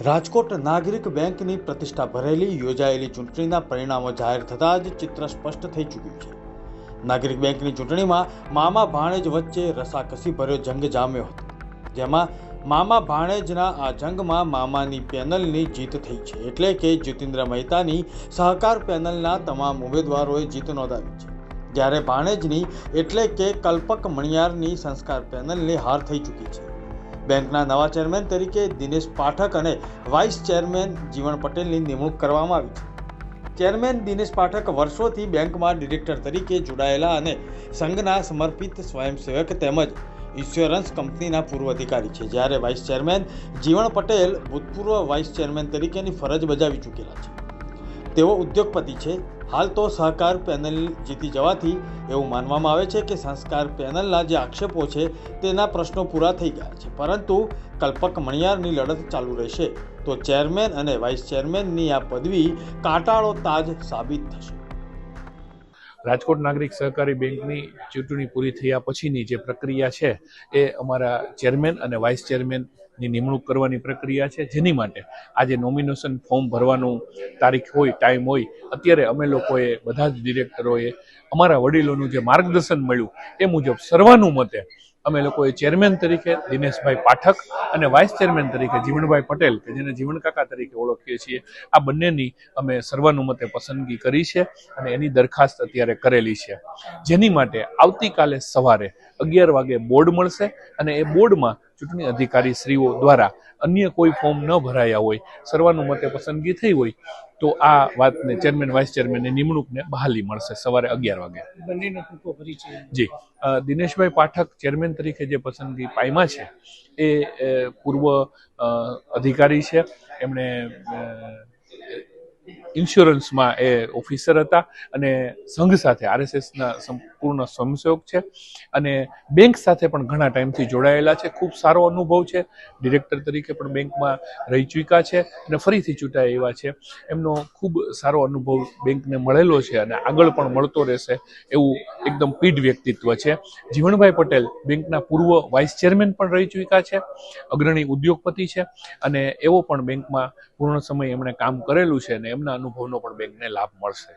રાજકોટ નાગરિક બેંકની પ્રતિષ્ઠા ભરેલી યોજાયેલી ચૂંટણીના પરિણામો જાહેર થતાં જ ચિત્ર સ્પષ્ટ થઈ ચૂક્યું છે। નાગરિક બેંકની ચૂંટણીમાં મામા ભાણેજ વચ્ચે રસાકસી ભર્યો જંગ જામ્યો હતો, જેમાં મામા ભાણેજના આ જંગમાં મામાની પેનલની જીત થઈ છે, એટલે કે જ્યોતિન્દ્ર મહેતાની સહકાર પેનલના તમામ ઉમેદવારોએ જીત નોંધાવી છે, જ્યારે ભાણેજની એટલે કે કલ્પક મણિયારની સંસ્કાર પેનલની હાર થઈ ચૂકી છે। બેંકના નવા ચેરમેન તરીકે દિનેશ પાઠક અને વાઇસ ચેરમેન જીવણ પટેલની નિમણૂક કરવામાં આવી છે। ચેરમેન દિનેશ પાઠક વર્ષોથી બેંકમાં ડિરેક્ટર તરીકે જોડાયેલા અને સંઘના સમર્પિત સ્વયંસેવક તેમજ ઇન્સ્યોરન્સ કંપનીના પૂર્વ અધિકારી છે, જ્યારે વાઇસ ચેરમેન જીવણ પટેલ ભૂતપૂર્વ વાઇસ ચેરમેન તરીકેની ફરજ બજાવી ચૂકેલા છે। તેઓ ઉદ્યોગપતિ છે। હાલ તો સહકાર પેનલ જીતી જવાથી એવું માનવામાં આવે છે કે સંસ્કાર પેનલના જે આક્ષેપો છે તેના પ્રશ્નો પૂરા થઈ ગયા છે, પરંતુ કલ્પક મણિયારની લડત ચાલુ રહેશે તો ચેરમેન અને વાઇસ ચેરમેનની આ પદવી કાંટાળો તાજ સાબિત થશે। રાજકોટ નાગરિક સહકારી બેંકની ચૂંટણી પૂરી થયા પછીની જે પ્રક્રિયા છે એ અમારા ચેરમેન અને વાઇસ ચેરમેનની નિમણૂક કરવાની પ્રક્રિયા છે, જેની માટે આજે નોમિનેશન ફોર્મ ભરવાનું તારીખ હોય, ટાઈમ હોય, અત્યારે અમે લોકોએ બધા જ ડિરેક્ટરોએ અમારા વડીલોનું જે માર્ગદર્શન મળ્યું એ મુજબ સર્વાનુમતે અમે લોકોએ ચેરમેન તરીકે દિનેશભાઈ પાઠક અને વાઇસ ચેરમેન તરીકે જીવણભાઈ પટેલ, કે જેને જીવણ કાકા તરીકે ઓળખીએ છીએ, આ બંનેની અમે સર્વાનુમતે પસંદગી કરી છે અને એની દરખાસ્ત અત્યારે કરેલી છે, જેની માટે આવતીકાલે સવારે 11 વાગે બોર્ડ મળશે અને એ બોર્ડમાં ચૂંટણી અધિકારી શ્રીઓ દ્વારા અન્ય કોઈ ફોર્મ ન ભરાયા હોય, સર્વાનુમતે પસંદગી થઈ હોય તો આ વાતને ચેરમેન વાઇસ ચેરમેનની નિમણૂકને બહાલી મળશે સવારે 11 વાગે। બંનેનો ટૂંકો પરિચય। જી, દિનેશભાઈ પાઠક ચેરમેન તરીકે જે પસંદગી પામ્યા છે એ પૂર્વ અધિકારી છે। એમણે ઇન્સ્યોરન્સમાં એ ઓફિસર હતા અને સંઘ સાથે આરએસએસના સંપૂર્ણ સ્વયંસેવક છે અને બેંક સાથે પણ ઘણા ટાઈમથી જોડાયેલા છે। ખૂબ સારો અનુભવ છે, ડિરેક્ટર તરીકે પણ બેંકમાં રહી ચૂક્યા છે અને ફરીથી ચૂંટાયા એવા છે। એમનો ખૂબ સારો અનુભવ બેંકને મળેલો છે અને આગળ પણ મળતો રહેશે એવું એકદમ પીઢ વ્યક્તિત્વ છે। જીવણભાઈ પટેલ બેંકના પૂર્વ વાઇસ ચેરમેન પણ રહી ચૂક્યા છે, અગ્રણી ઉદ્યોગપતિ છે અને એવો પણ બેંકમાં પૂર્ણ સમય એમણે કામ કરેલું છે અને એમના અનુભવનો પણ બેંકને લાભ મળશે।